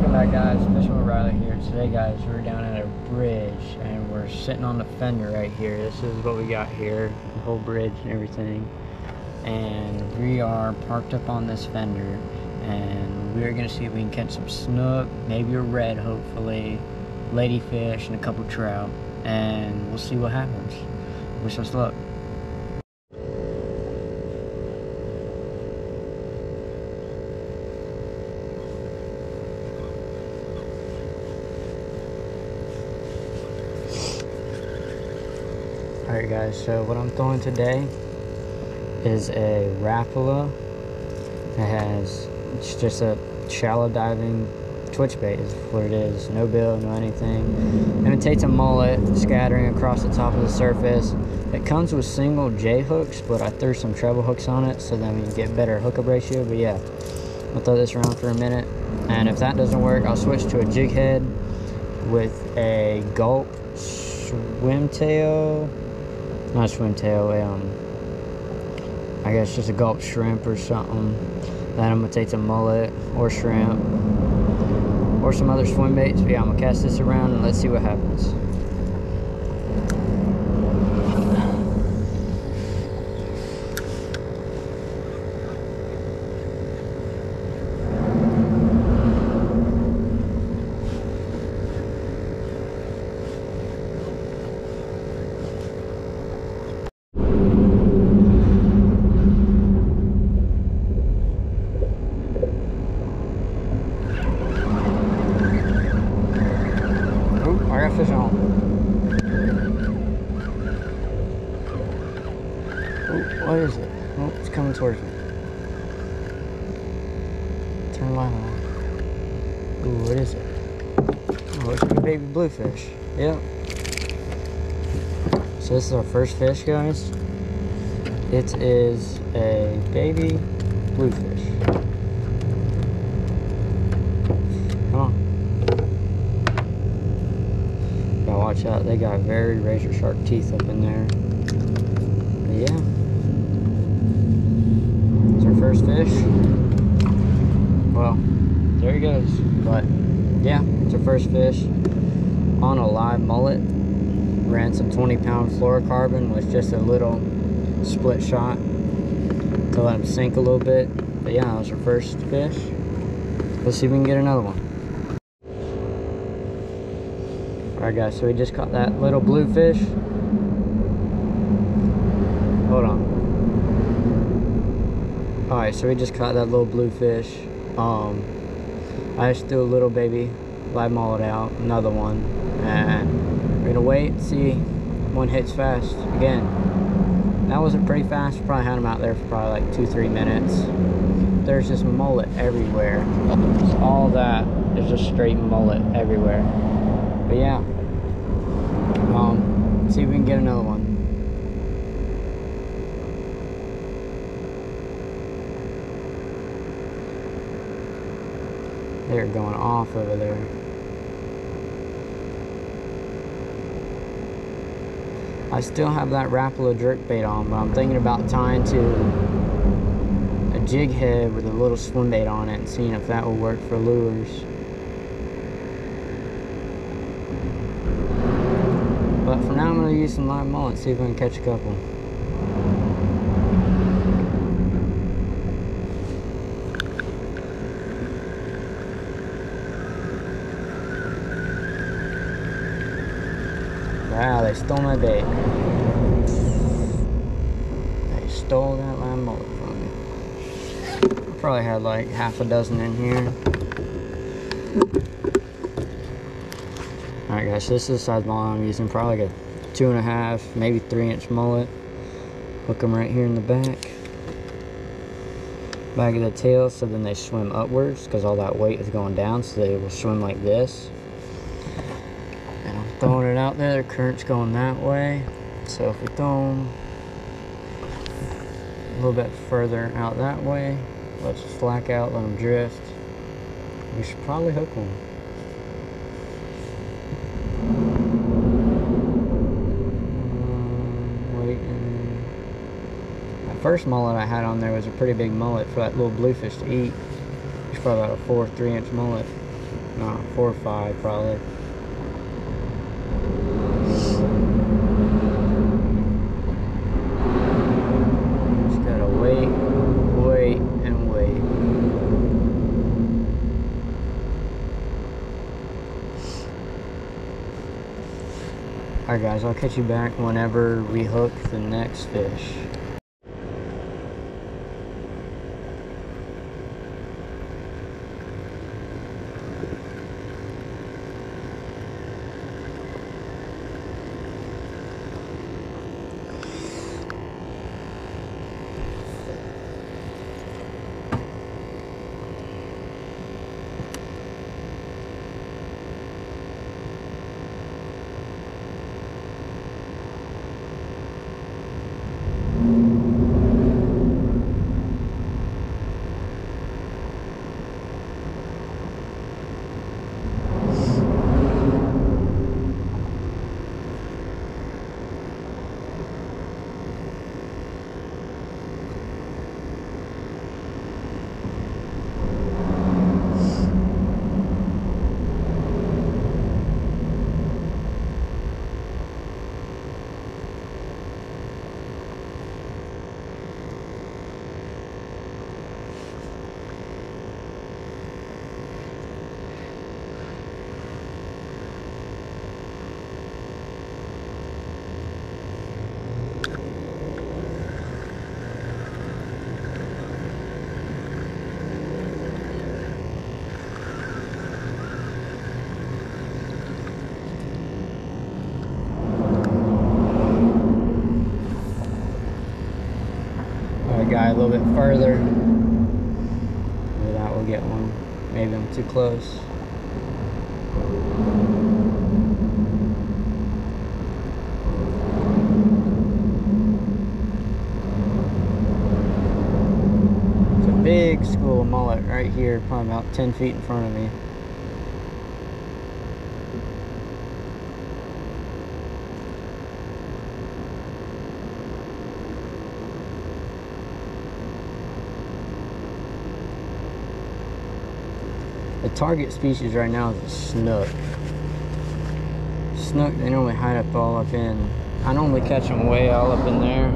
Welcome back, guys. Fishing with Riley here. Today, guys, we're down at a bridge and we're sitting on the fender right here. This is what we got here, the whole bridge and everything. And we are parked up on this fender and we're gonna see if we can catch some snook, maybe a red, hopefully, ladyfish, and a couple trout. And we'll see what happens. Wish us luck. Alright guys, so what I'm throwing today is a Rapala. It's just a shallow diving twitch bait is what it is. No bill, no anything. Imitates a mullet, scattering across the top of the surface. It comes with single J hooks, but I threw some treble hooks on it so then we can get better hookup ratio. But yeah, I'll throw this around for a minute. And if that doesn't work, I'll switch to a jig head with a gulp swim tail. Not a swim tail, I guess just a gulp shrimp or something. That imitates a mullet or shrimp or some other swim baits. But yeah, I'm gonna cast this around and let's see what happens. I got fish on. Oh, what is it? Oh, it's coming towards me. Turn the line on. Ooh, what is it? Oh, it's like a baby bluefish. Yep. So this is our first fish, guys. It is a baby bluefish. Come on. Watch out, they got very razor sharp teeth up in there. But yeah, it's our first fish. Well, there he goes. But yeah, it's our first fish on a live mullet. Ran some 20-pound fluorocarbon with just a little split shot to let him sink a little bit. But yeah, that was our first fish. Let's see if we can get another one. Alright guys, so we just caught that little bluefish. Hold on. Alright, so we just caught that little bluefish. I just threw a little baby live mullet out, another one. And we're gonna wait and see if one hits fast. Again, that wasn't pretty fast. We probably had him out there for probably like 2-3 minutes. There's just mullet everywhere. So all that is just straight mullet everywhere. But yeah, see if we can get another one. They're going off over there. I still have that Rapala jerkbait on, but I'm thinking about tying to a jig head with a little swim bait on it and seeing if that will work for lures. But for now, I'm going to use some live mullet, see if I can catch a couple. Wow, they stole my bait. They stole that live mullet from me. I probably had like half a dozen in here. Alright guys, so this is the size mullet I'm using, probably like a 2.5, maybe 3-inch mullet. Hook them right here in the back of the tail, so then they swim upwards because all that weight is going down, so they will swim like this. And I'm throwing it out there, the current's going that way, so if we throw them a little bit further out that way, let's slack out, let them drift, we should probably hook them. First mullet I had on there was a pretty big mullet for that little bluefish to eat. It's probably about a 3-inch mullet. No, 4 or 5 probably. Just gotta wait, and wait. Alright guys, I'll catch you back whenever we hook the next fish. Guy a little bit further. Maybe that will get one. Maybe I'm too close. It's a big school of mullet right here, probably about 10 feet in front of me. The target species right now is a snook. Snook, they normally hide up all up in. I normally catch them way all up in there.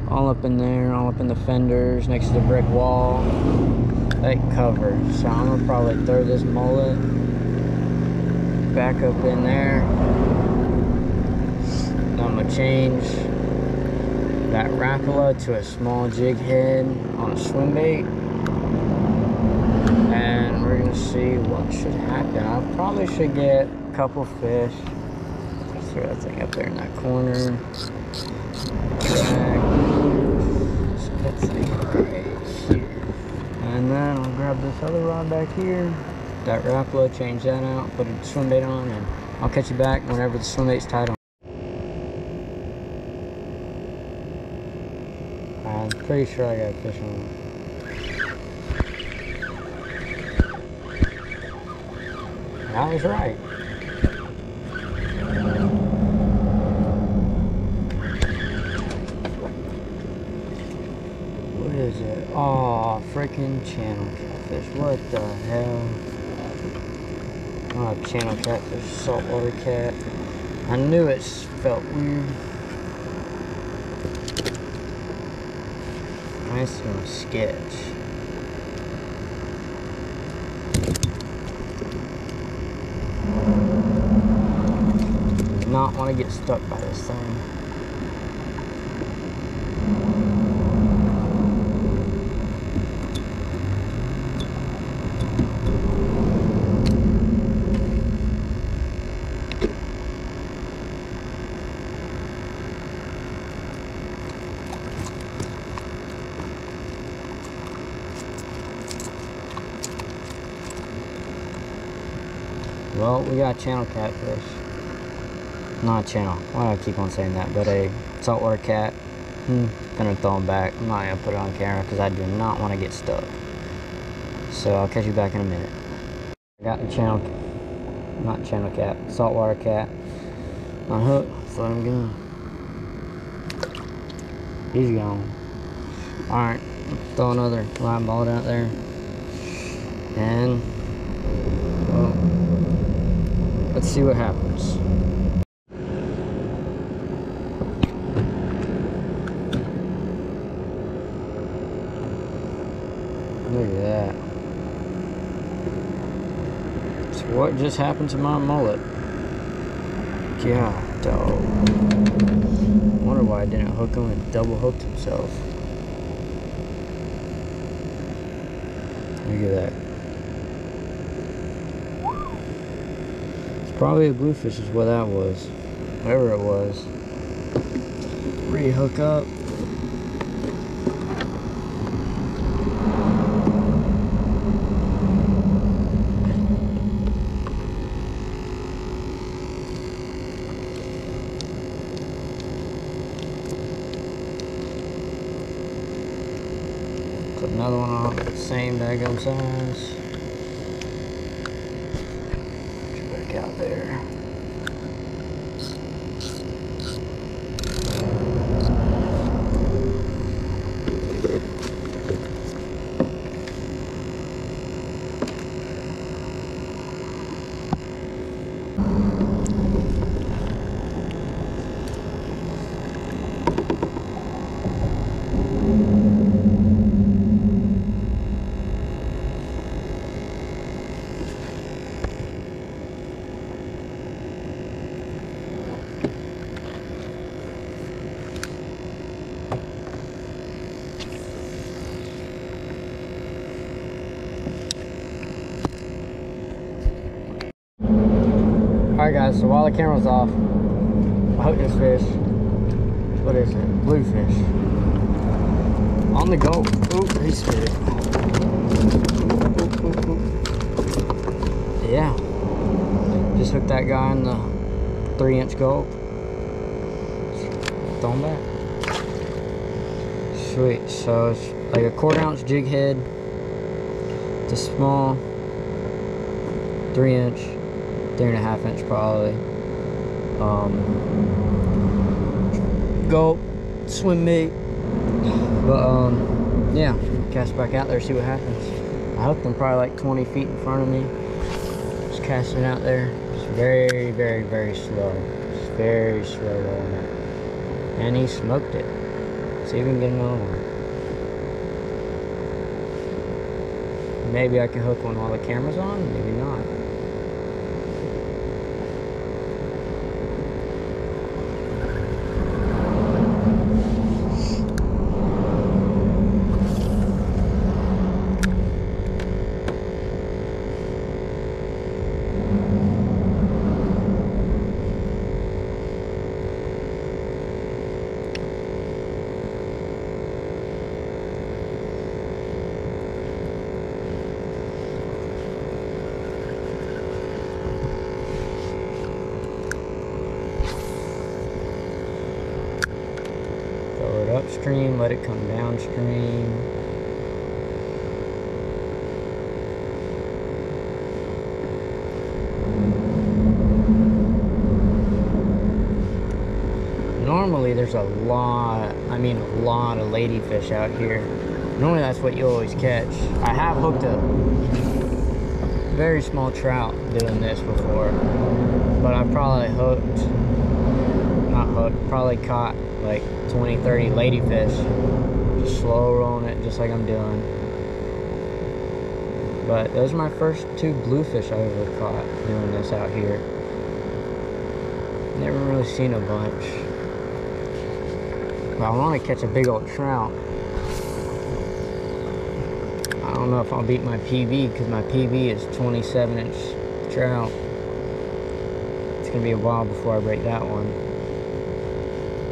All up in there, all up in the fenders, next to the brick wall. They cover. So I'm gonna probably throw this mullet back up in there. And I'm gonna change that Rapala to a small jig head on a swim bait. And we're gonna see what should happen. I probably should get a couple fish. Let's throw that thing up there in that corner. Drag. That thing right here. And then I'll grab this other rod back here. That Rapala, change that out, put a swim bait on, and I'll catch you back whenever the swim bait's tied on. I'm pretty sure I got a fish on it. I was right. What is it? Oh, freaking channel catfish. What the hell? Oh, channel catfish, saltwater cat. I knew it felt weird. Nice little sketch. Not want to get stuck by this thing. Well, we got channel catfish. Not channel. Why do I keep on saying that? But a saltwater cat. Gonna throw him back. I'm not gonna put it on camera because I do not want to get stuck. So I'll catch you back in a minute. I got the channel, not channel cat, saltwater cat on hook. Let's let him go. He's gone. Alright, throw another line ball out there. And Let's see what happens. Look at that. So what just happened to my mullet? God, dog. Wonder why I didn't hook him and double hooked himself. Look at that. It's probably a bluefish is what that was. Whatever it was. Re-hook up. Put another one on, same daggum size. Get back out there. Alright guys, so while the camera's off, I hooked this fish. What is it? Bluefish. On the go. Oop, he spit it. Yeah. Just hooked that guy in the 3-inch gulp. Throw him back. Sweet. So it's like a 1/4-ounce jig head. It's a small 3-inch. 3.5 inch probably. Gulp, swim bait. But yeah, cast back out there, see what happens. I hooked him probably like 20 feet in front of me. Just casting out there. Just very, very, very slow. Just very slow on it. And he smoked it. See if we can get another one. Maybe I can hook one while the camera's on, maybe not. Upstream, let it come downstream. Normally there's a lot of ladyfish out here. Normally that's what you always catch. I have hooked a very small trout doing this before, but I've probably probably caught like 20, 30 ladyfish. Just slow rolling it just like I'm doing. But those are my first 2 bluefish I've ever caught doing this out here. Never really seen a bunch. But I want to catch a big old trout. I don't know if I'll beat my PB because my PB is 27-inch trout. It's going to be a while before I break that one.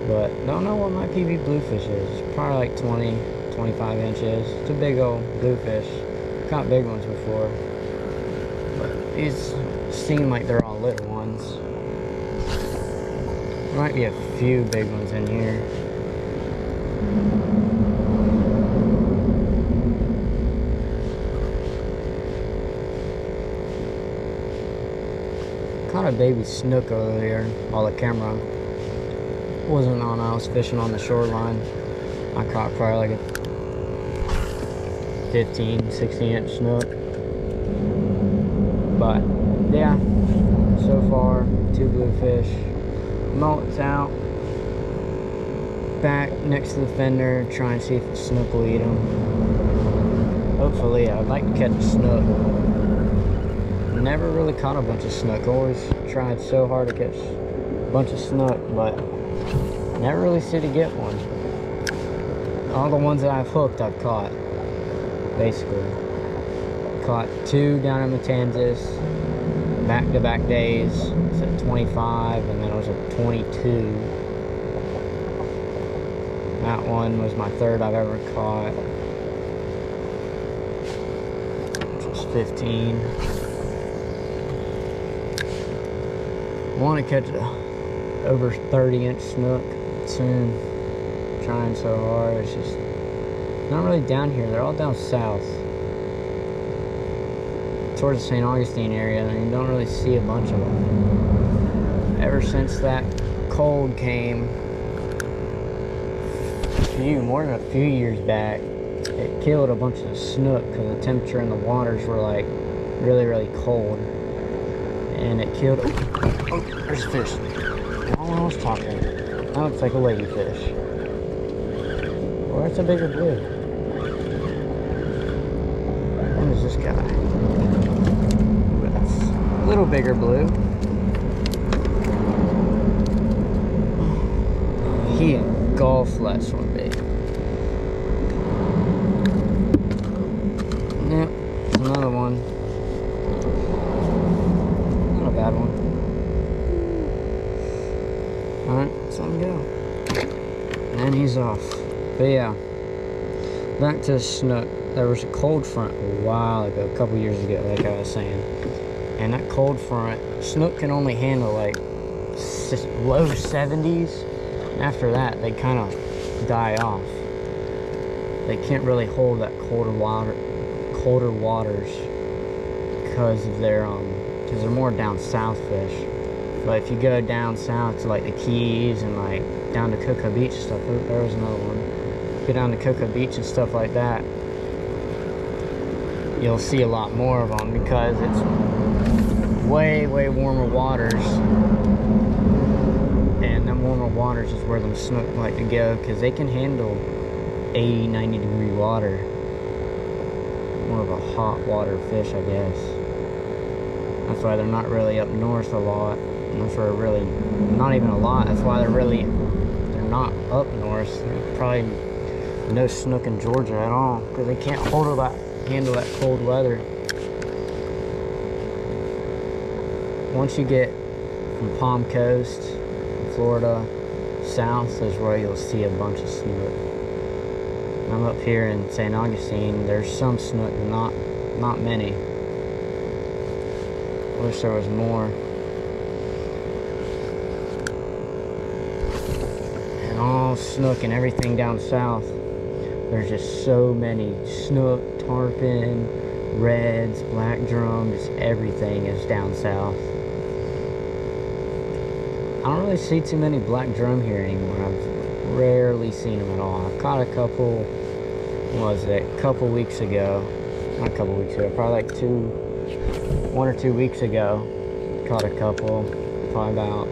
But don't know what my PB bluefish is. It's probably like 20, 25 inches. It's a big old bluefish. Caught big ones before. But these seem like they're all little ones. There might be a few big ones in here. Caught a baby snook over there while the camera wasn't on. I was fishing on the shoreline. I caught probably like a 15, 16-inch snook. But yeah, so far. 2 bluefish. Mullet's out. Back next to the fender, try and see if the snook will eat them. Hopefully, I'd like to catch a snook. Never really caught a bunch of snook. Always tried so hard to catch a bunch of snook, but never really seem to get one. All the ones that I've hooked, I've caught, basically. Caught 2 down in Matanzas, back-to-back days. It's at 25, and then it was at 22. That one was my 3rd I've ever caught, which was 15. I want to catch a over 30-inch snook soon. Trying so hard. It's just not really down here. They're all down south towards the St. Augustine area, and you don't really see a bunch of them. Ever since that cold came more than a few years back, it killed a bunch of snook because the temperature in the waters were like really cold, and it killed. Oh, there's a fish. All I was talking. That looks like a ladyfish. Or it's a bigger blue. What is this guy? That's a little bigger blue. He golf lets one be. Yep, another one. Not a bad one. Alright, let's let him go. And he's off. But yeah, back to the snook. There was a cold front a while ago, a couple years ago, like I was saying. And that cold front, snook can only handle like low 70s. And after that, they kind of die off. They can't really hold that colder waters because of their because they're more down south fish. But if you go down south to like the Keys and like down to Cocoa Beach and stuff, there was another one. Go down to Cocoa Beach and stuff like that, you'll see a lot more of them because it's way warmer waters, and them warmer waters is where them snook like to go because they can handle 80-90 degree water. More of a hot water fish, I guess. That's why they're not really up north a lot. That's where really not even a lot. That's why they're not up north. There's probably no snook in Georgia at all because they can't handle that cold weather. Once you get from Palm Coast, Florida, south is where you'll see a bunch of snook. I'm up here in St. Augustine. There's some snook, not many. Wish there was more. And all snook and everything down south. There's just so many snook, tarpon, reds, black drum, just everything is down south. I don't really see too many black drum here anymore. I've rarely seen them at all. I caught a couple, what was it, a couple weeks ago. Not a couple weeks ago, probably like 1 or 2 weeks ago. Caught a couple, probably about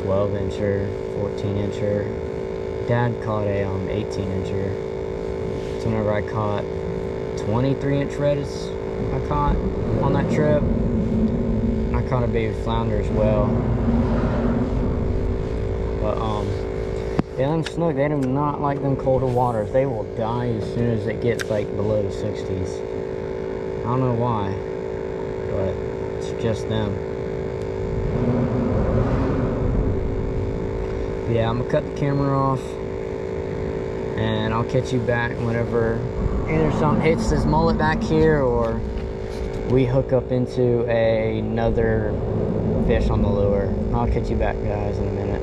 12-incher, 14-incher. Dad caught a 18-incher. So whenever I caught 23-inch reds, I caught on that trip. I caught a baby flounder as well. But yeah, them snook, they do not like them colder waters. They will die as soon as it gets like below the 60s. I don't know why, but it's just them. But yeah, I'm gonna cut the camera off, and I'll catch you back whenever either something hits this mullet back here or we hook up into another fish on the lure. I'll catch you back, guys, in a minute.